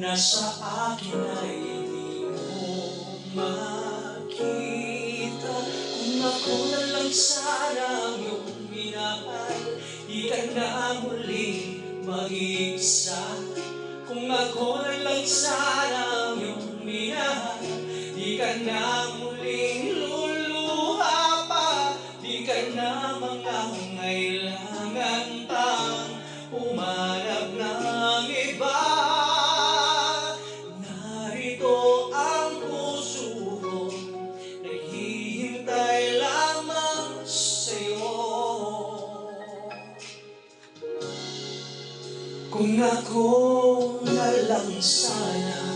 na sa akin ay di mo makita. Kung ako na lang sana ang iyong minahal, di ka na muling mag-iisa. Kung ako na lang sana ang iyong minahal, di ka na muling luluha pa. Di ka na mangangailangan pang humanap ng iba. Narito ang puso ko, naghihintay lamang sa'yo. Kung ako na lang sana